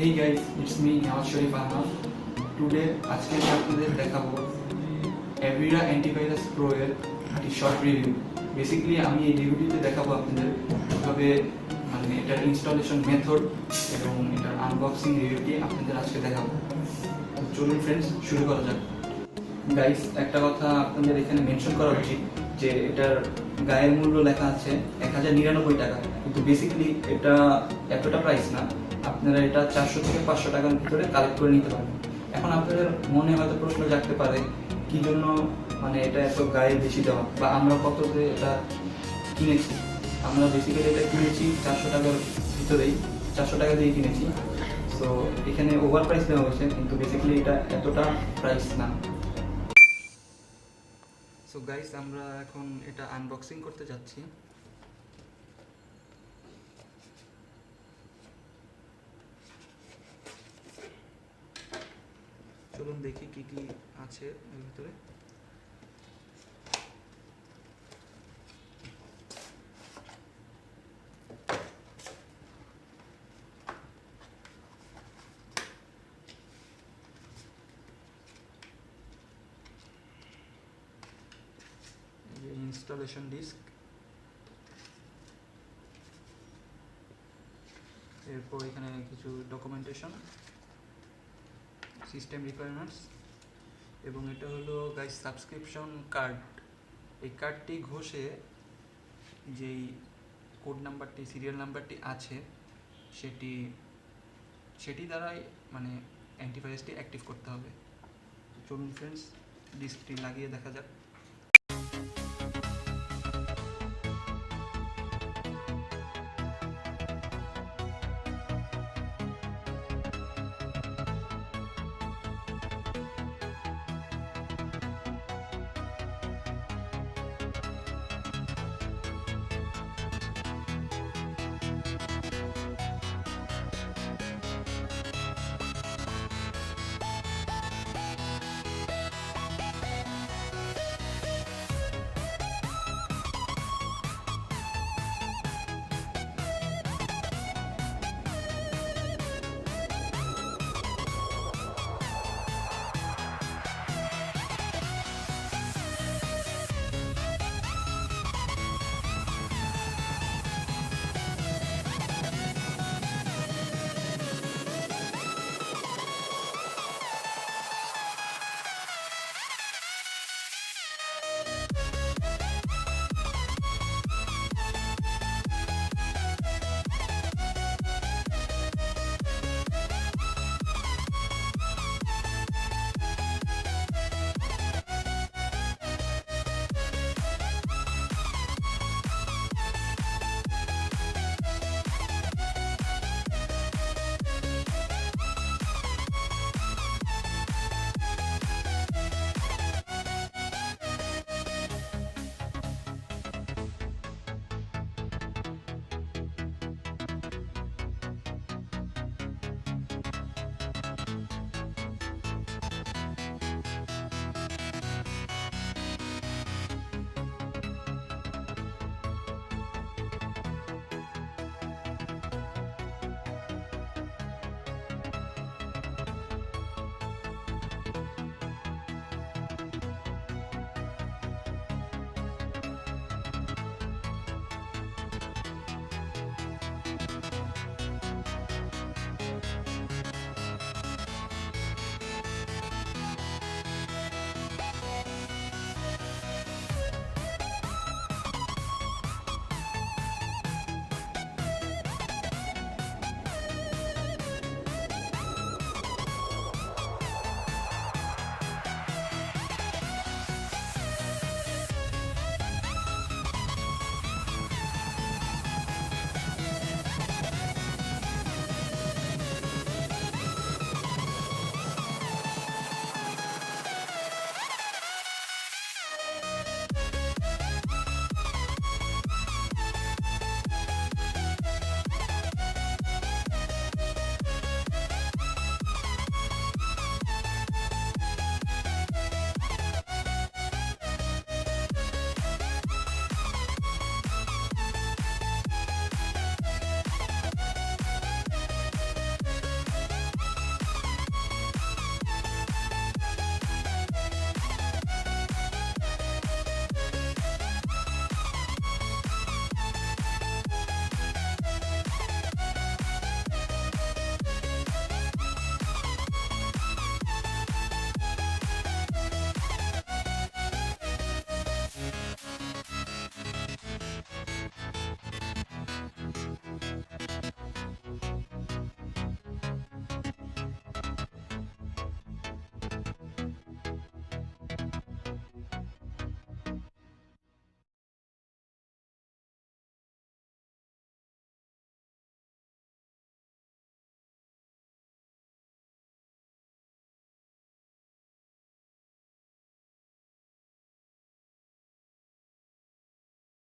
Hey guys, it's me Nawaz Sharif Ahmad. Today আজকে আমি আপনাদের দেখাবো Avira Antivirus Pro এর একটি শর্ট রিভিউ। বেসিক্যালি আমি এই রিভিউটিতে দেখাবো আপনাদের কিভাবে মানে এটার ইনস্টলেশন মেথড এবং এটার আনবক্সিং রিভিউটি আপনাদের আজকে দেখাবো। তো চলুন ফ্রেন্ডস, শুরু করা যাক। গাইস, একটা কথা আপনাদের এখানে মেনশন করা উচিত যে এটার গায়ের মূল্য লেখা আছে 1099 টাকা, কিন্তু বেসিক্যালি এটা এতটা প্রাইস না। আপনারা এটা 400 থেকে 500 টাকার ভিতরে কালেক্ট করে নিতে পারেন। এখন আপনাদের মনে হয়তো প্রশ্ন জাগতে পারে কি জন্য মানে এটা এত গায়ে বেশি দেওয়া, বা আমরা কততে এটা কিনেছি। আমরা বেসিক্যালি এটা কিনেছি 400 টাকার ভিতরেই, 400 টাকা দিয়ে কিনেছি। সো এখানে ওভার প্রাইস দেওয়া হয়েছে, কিন্তু বেসিক্যালি এটা এতটা প্রাইস না। সো গাইস, আমরা এখন এটা আনবক্সিং করতে যাচ্ছি। চলুন দেখি কি কি আছে এর ভিতরে। ইনস্টলেশন ডিস্ক, এরপর এখানে কিছু ডকুমেন্টেশন, সিস্টেম রিকোয়ারমেন্টস, এবং এটা হলো গাইস সাবস্ক্রিপশন কার্ড। এই কার্ডটি ঘষে যেই কোড নাম্বারটি, সিরিয়াল নাম্বারটি আছে সেটি দ্বারাই মানে অ্যান্টিভাইরাসটি অ্যাক্টিভ করতে হবে। চলুন ফ্রেন্ডস, ডিস্কটি লাগিয়ে দেখা যাক।